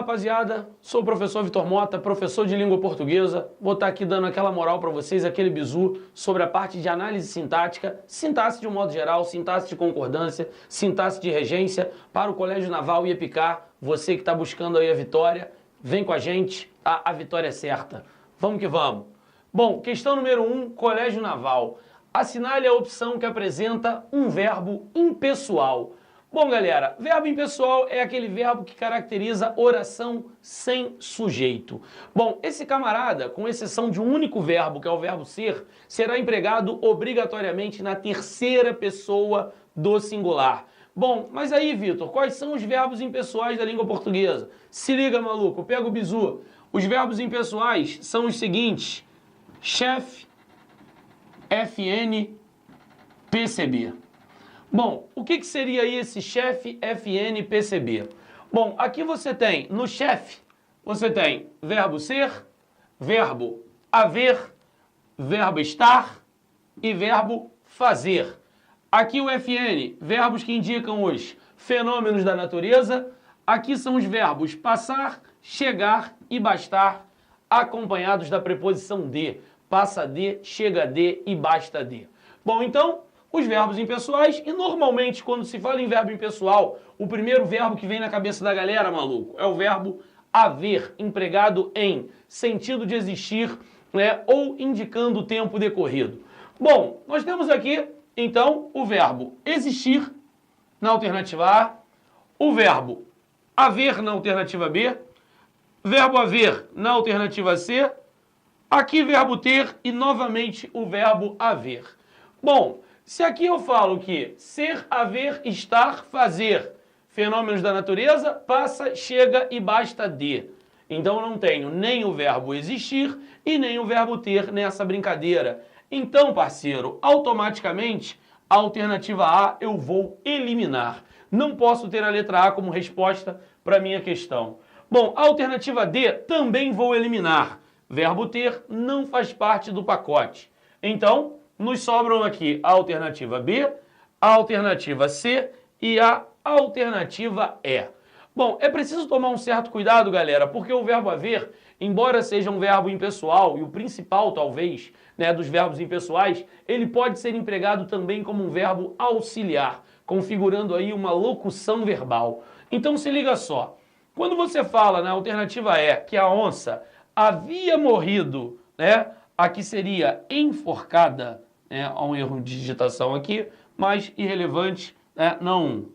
rapaziada, sou o professor Vitor Mota, professor de língua portuguesa. Vou estar aqui dando aquela moral para vocês, aquele bizu sobre a parte de análise sintática, sintaxe de um modo geral, sintaxe de concordância, sintaxe de regência para o Colégio Naval e Epicar. Você que está buscando aí a vitória, vem com a gente, a vitória é certa. Vamos que vamos. Bom, questão número 1, Colégio Naval. Assinale a opção que apresenta um verbo impessoal. Bom, galera, verbo impessoal é aquele verbo que caracteriza oração sem sujeito. Bom, esse camarada, com exceção de um único verbo, que é o verbo ser, será empregado obrigatoriamente na terceira pessoa do singular. Bom, mas aí, Vitor, quais são os verbos impessoais da língua portuguesa? Se liga, maluco, pega o bizu. Os verbos impessoais são os seguintes: chefe, FN, PCB. Bom, o que seria aí esse chefe, FN, PCB? Bom, aqui você tem, no chefe, você tem verbo ser, verbo haver, verbo estar e verbo fazer. Aqui o FN, verbos que indicam os fenômenos da natureza. Aqui são os verbos passar, chegar e bastar, acompanhados da preposição de. Passa de, chega de e basta de. Bom, então, os verbos impessoais, e normalmente quando se fala em verbo impessoal, o primeiro verbo que vem na cabeça da galera, maluco, é o verbo haver, empregado em sentido de existir, né, ou indicando o tempo decorrido. Bom, nós temos aqui, então, o verbo existir na alternativa A, o verbo haver na alternativa B, verbo haver na alternativa C, aqui verbo ter e novamente o verbo haver. Bom, se aqui eu falo que ser, haver, estar, fazer, fenômenos da natureza, passa, chega e basta de. Então eu não tenho nem o verbo existir e nem o verbo ter nessa brincadeira. Então, parceiro, automaticamente, a alternativa A eu vou eliminar. Não posso ter a letra A como resposta para a minha questão. Bom, a alternativa D também vou eliminar. Verbo ter não faz parte do pacote. Então, nos sobram aqui a alternativa B, a alternativa C e a alternativa E. Bom, é preciso tomar um certo cuidado, galera, porque o verbo haver, embora seja um verbo impessoal, e o principal, talvez, né, dos verbos impessoais, ele pode ser empregado também como um verbo auxiliar, configurando aí uma locução verbal. Então, se liga só. Quando você fala na alternativa E que a onça havia morrido, né, aqui seria enforcada, há um erro de digitação aqui, mas irrelevante, né? Não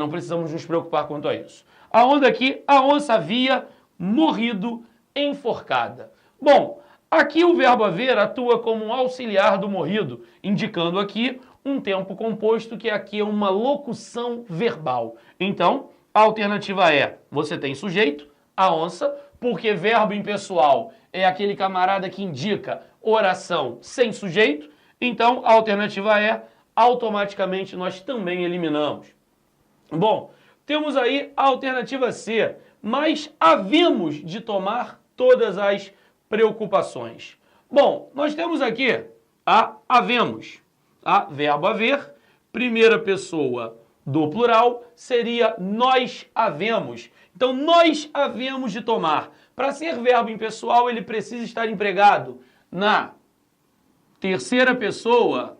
precisamos nos preocupar quanto a isso. Aonde aqui a onça havia morrido enforcada. Bom, aqui o verbo haver atua como um auxiliar do morrido, indicando aqui um tempo composto, que aqui é uma locução verbal. Então, a alternativa é, você tem sujeito, a onça, porque verbo impessoal é aquele camarada que indica oração sem sujeito. Então, a alternativa é, automaticamente nós também eliminamos. Bom, temos aí a alternativa C, mas havemos de tomar todas as preocupações. Bom, nós temos aqui a havemos, verbo haver, primeira pessoa do plural, seria nós havemos. Então, nós havemos de tomar. Para ser verbo impessoal, ele precisa estar empregado na terceira pessoa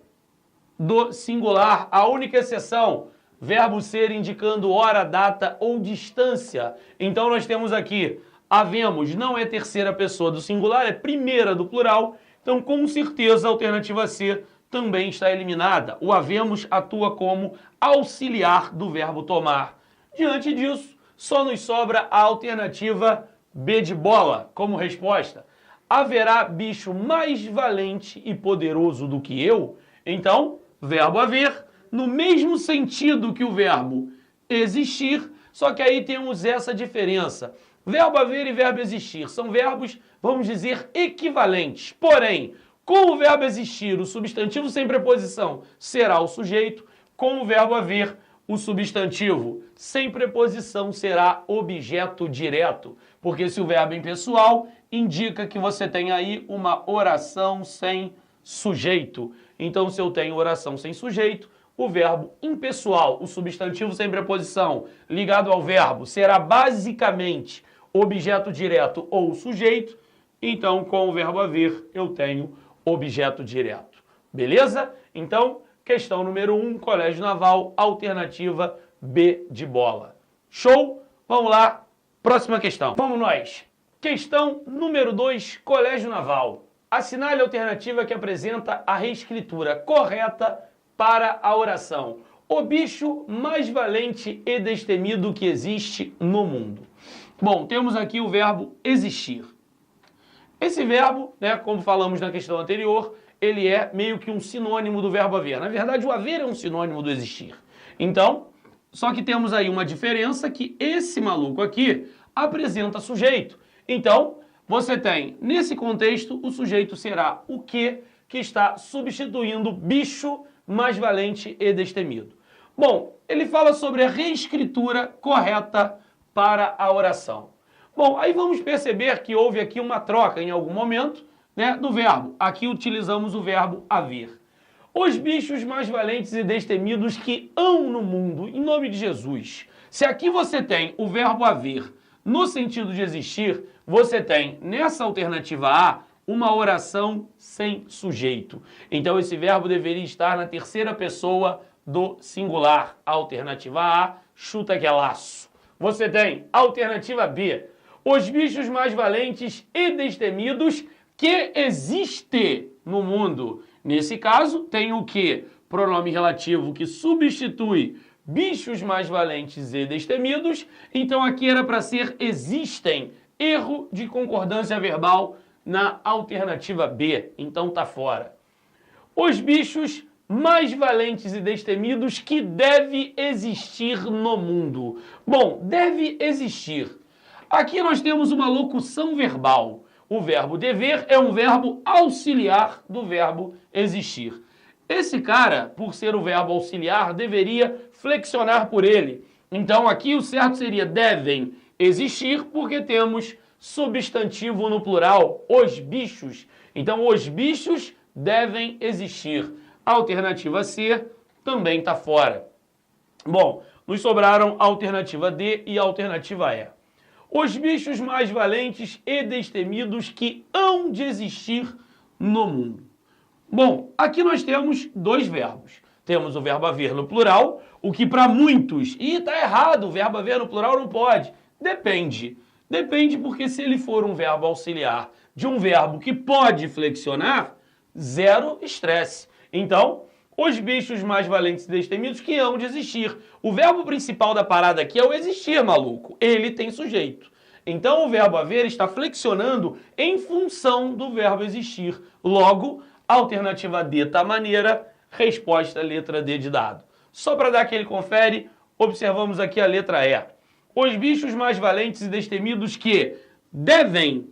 do singular, a única exceção, verbo ser indicando hora, data ou distância. Então nós temos aqui, havemos, não é terceira pessoa do singular, é primeira do plural. Então com certeza a alternativa C também está eliminada. O havemos atua como auxiliar do verbo tomar. Diante disso, só nos sobra a alternativa B de bola como resposta. Haverá bicho mais valente e poderoso do que eu? Então, verbo haver, no mesmo sentido que o verbo existir, só que aí temos essa diferença. Verbo haver e verbo existir são verbos, vamos dizer, equivalentes. Porém, com o verbo existir, o substantivo sem preposição será o sujeito. Com o verbo haver, o substantivo sem preposição será objeto direto. Porque se o verbo é impessoal, indica que você tem aí uma oração sem sujeito. Então, se eu tenho oração sem sujeito, o verbo impessoal, o substantivo sem preposição, ligado ao verbo, será basicamente objeto direto ou sujeito, então com o verbo haver eu tenho objeto direto. Beleza? Então, questão número 1, Colégio Naval, alternativa B de bola. Show? Vamos lá, próxima questão. Vamos nós. Questão número 2, Colégio Naval. Assinale a alternativa que apresenta a reescritura correta para a oração. O bicho mais valente e destemido que existe no mundo. Bom, temos aqui o verbo existir. Esse verbo, né, como falamos na questão anterior, ele é meio que um sinônimo do verbo haver. Na verdade, o haver é um sinônimo do existir. Então, só que temos aí uma diferença que esse maluco aqui apresenta sujeito. Então, você tem, nesse contexto, o sujeito será o que está substituindo bicho mais valente e destemido. Bom, ele fala sobre a reescritura correta para a oração. Bom, aí vamos perceber que houve aqui uma troca em algum momento, né, do verbo. Aqui utilizamos o verbo haver. Os bichos mais valentes e destemidos que hão no mundo, em nome de Jesus. Se aqui você tem o verbo haver no sentido de existir, você tem nessa alternativa A uma oração sem sujeito. Então esse verbo deveria estar na terceira pessoa do singular. Alternativa A, chuta que é laço. Você tem alternativa B, os bichos mais valentes e destemidos que existe no mundo. Nesse caso, tem o que? Pronome relativo que substitui bichos mais valentes e destemidos. Então aqui era para ser existem. Erro de concordância verbal na alternativa B. Então tá fora. Os bichos mais valentes e destemidos que deve existir no mundo. Bom, deve existir. Aqui nós temos uma locução verbal. O verbo dever é um verbo auxiliar do verbo existir. Esse cara, por ser o verbo auxiliar, deveria flexionar por ele. Então aqui o certo seria devem existir, porque temos substantivo no plural, os bichos. Então os bichos devem existir. A alternativa C também está fora. Bom, nos sobraram a alternativa D e a alternativa E. Os bichos mais valentes e destemidos que hão de existir no mundo. Bom, aqui nós temos dois verbos. Temos o verbo haver no plural, o que para muitos... Ih, tá errado, o verbo haver no plural não pode. Depende. Depende porque se ele for um verbo auxiliar de um verbo que pode flexionar, zero estresse. Então, os bichos mais valentes e destemidos que hão de existir. O verbo principal da parada aqui é o existir, maluco. Ele tem sujeito. Então, o verbo haver está flexionando em função do verbo existir. Logo, alternativa D tá maneira, resposta letra D de dado. Só para dar aquele confere, observamos aqui a letra E. Os bichos mais valentes e destemidos que devem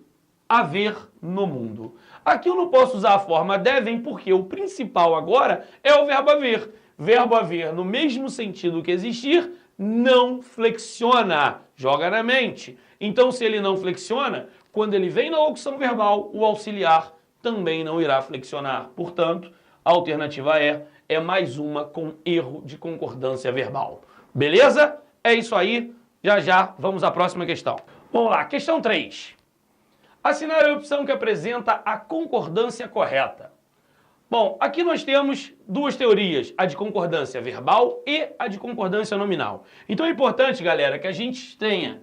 haver no mundo. Aqui eu não posso usar a forma devem porque o principal agora é o verbo haver. Verbo haver, no mesmo sentido que existir, não flexiona. Joga na mente. Então, se ele não flexiona, quando ele vem na locução verbal, o auxiliar também não irá flexionar. Portanto, a alternativa E é mais uma com erro de concordância verbal. Beleza? É isso aí. Já já vamos à próxima questão. Vamos lá, questão 3. Assinar a opção que apresenta a concordância correta. Bom, aqui nós temos duas teorias, a de concordância verbal e a de concordância nominal. Então é importante, galera, que a gente tenha,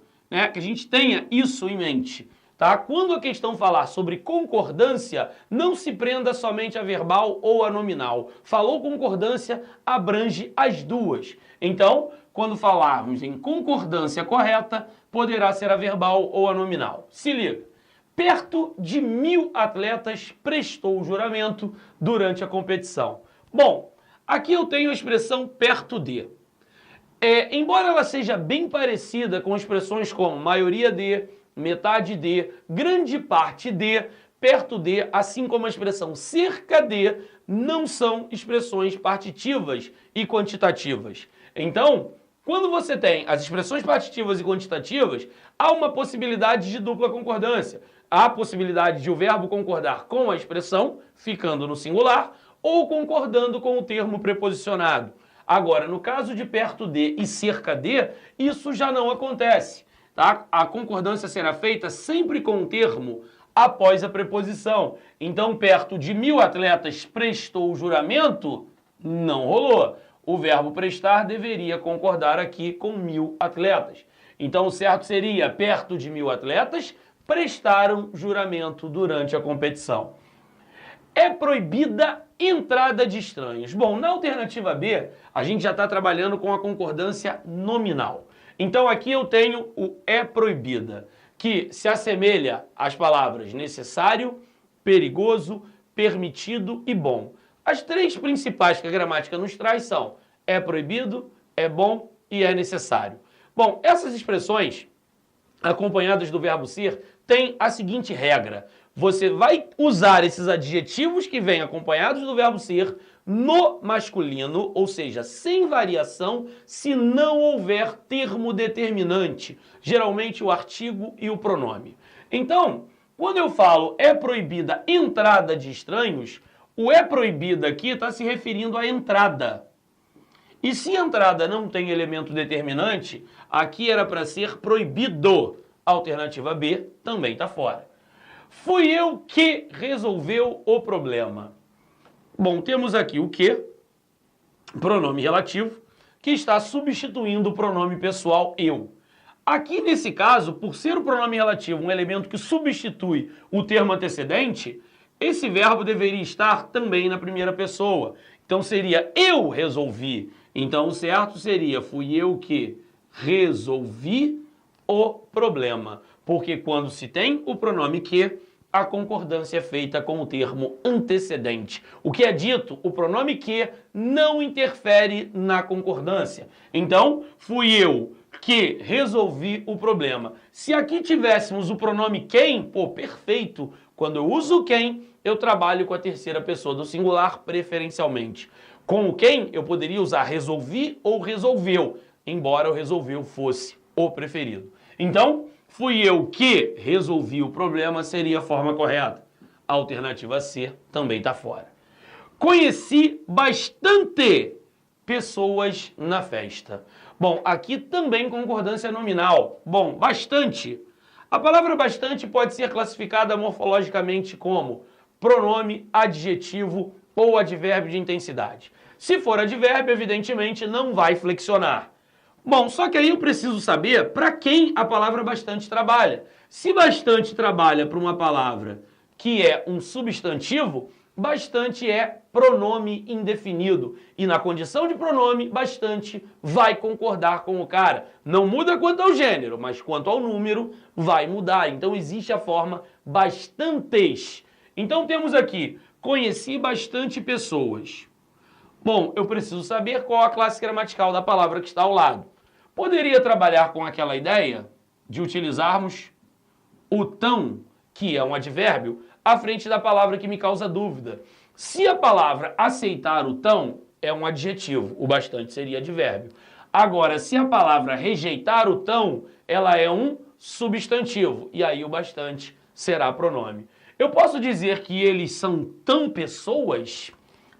isso em mente. Tá? Quando a questão falar sobre concordância, não se prenda somente a verbal ou a nominal. Falou concordância, abrange as duas. Então, quando falarmos em concordância correta, poderá ser a verbal ou a nominal. Se liga. Perto de 1000 atletas prestou o juramento durante a competição. Bom, aqui eu tenho a expressão perto de. Embora ela seja bem parecida com expressões como maioria de, metade de, grande parte de, perto de, assim como a expressão cerca de, não são expressões partitivas e quantitativas. Então, quando você tem as expressões partitivas e quantitativas, há uma possibilidade de dupla concordância. Há a possibilidade de o verbo concordar com a expressão, ficando no singular, ou concordando com o termo preposicionado. Agora, no caso de perto de e cerca de, isso já não acontece. tá? A concordância será feita sempre com um termo após a preposição. Então, perto de 1.000 atletas prestou juramento, não rolou. O verbo prestar deveria concordar aqui com 1.000 atletas. Então, o certo seria, perto de 1.000 atletas prestaram juramento durante a competição. É proibida entrada de estranhos. Bom, na alternativa B, a gente já está trabalhando com a concordância nominal. Então, aqui eu tenho o é proibida, que se assemelha às palavras necessário, perigoso, permitido e bom. As três principais que a gramática nos traz são é proibido, é bom e é necessário. Bom, essas expressões, acompanhadas do verbo ser, têm a seguinte regra. Você vai usar esses adjetivos que vêm acompanhados do verbo ser no masculino, ou seja, sem variação, se não houver termo determinante, geralmente o artigo e o pronome. Então, quando eu falo é proibida entrada de estranhos, o é proibida aqui está se referindo à entrada. E se entrada não tem elemento determinante, aqui era para ser proibido. A alternativa B também está fora. Fui eu que resolveu o problema. Bom, temos aqui o que, pronome relativo, que está substituindo o pronome pessoal eu. Aqui nesse caso, por ser o pronome relativo um elemento que substitui o termo antecedente, esse verbo deveria estar também na primeira pessoa. Então seria eu resolvi. Então o certo seria fui eu que resolvi o problema. Porque quando se tem o pronome que, a concordância é feita com o termo antecedente. O que é dito, o pronome que não interfere na concordância. Então, fui eu que resolvi o problema. Se aqui tivéssemos o pronome quem, pô, perfeito. Quando eu uso quem, eu trabalho com a terceira pessoa do singular preferencialmente. Com o quem, eu poderia usar resolvi ou resolveu, embora o resolveu fosse o preferido. Então, fui eu que resolvi o problema seria a forma correta. A alternativa C também está fora. Conheci bastante pessoas na festa. Bom, aqui também concordância nominal. Bom, bastante. A palavra bastante pode ser classificada morfologicamente como pronome, adjetivo ou advérbio de intensidade. Se for advérbio, evidentemente não vai flexionar. Bom, só que aí eu preciso saber para quem a palavra bastante trabalha. Se bastante trabalha para uma palavra que é um substantivo, bastante é pronome indefinido. E na condição de pronome, bastante vai concordar com o cara. Não muda quanto ao gênero, mas quanto ao número vai mudar. Então existe a forma bastantes. Então temos aqui, conheci bastante pessoas. Bom, eu preciso saber qual a classe gramatical da palavra que está ao lado. Poderia trabalhar com aquela ideia de utilizarmos o tão, que é um advérbio, à frente da palavra que me causa dúvida. Se a palavra aceitar o tão, é um adjetivo, o bastante seria advérbio. Agora, se a palavra rejeitar o tão, ela é um substantivo, e aí o bastante será pronome. Eu posso dizer que eles são tão pessoas?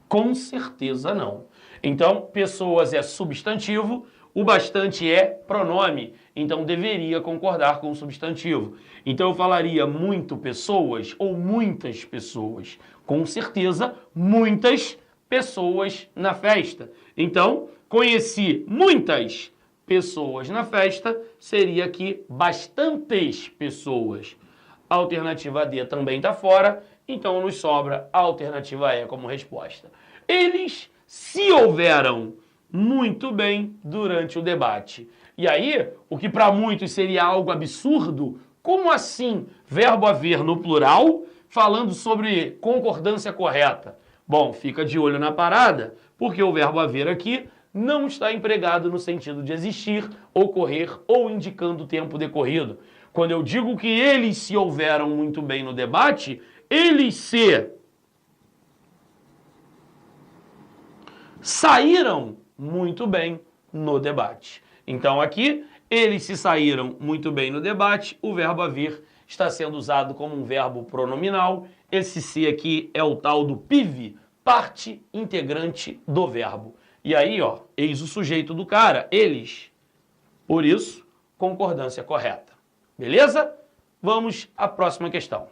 Com certeza não. Então, pessoas é substantivo, o bastante é pronome, então deveria concordar com o substantivo. Então eu falaria muito pessoas ou muitas pessoas. Com certeza, muitas pessoas na festa. Então, conheci muitas pessoas na festa, seria aqui bastantes pessoas. A alternativa D também está fora, então nos sobra a alternativa E como resposta. Eles se houveram muito bem durante o debate. E aí, o que para muitos seria algo absurdo, como assim verbo haver no plural, falando sobre concordância correta? Bom, fica de olho na parada, porque o verbo haver aqui não está empregado no sentido de existir, ocorrer ou indicando o tempo decorrido. Quando eu digo que eles se houveram muito bem no debate, eles se saíram muito bem no debate. Então aqui, eles se saíram muito bem no debate, o verbo haver está sendo usado como um verbo pronominal. Esse se aqui é o tal do PIV, parte integrante do verbo. E aí, ó, eis o sujeito do cara, eles. Por isso, concordância correta. Beleza? Vamos à próxima questão.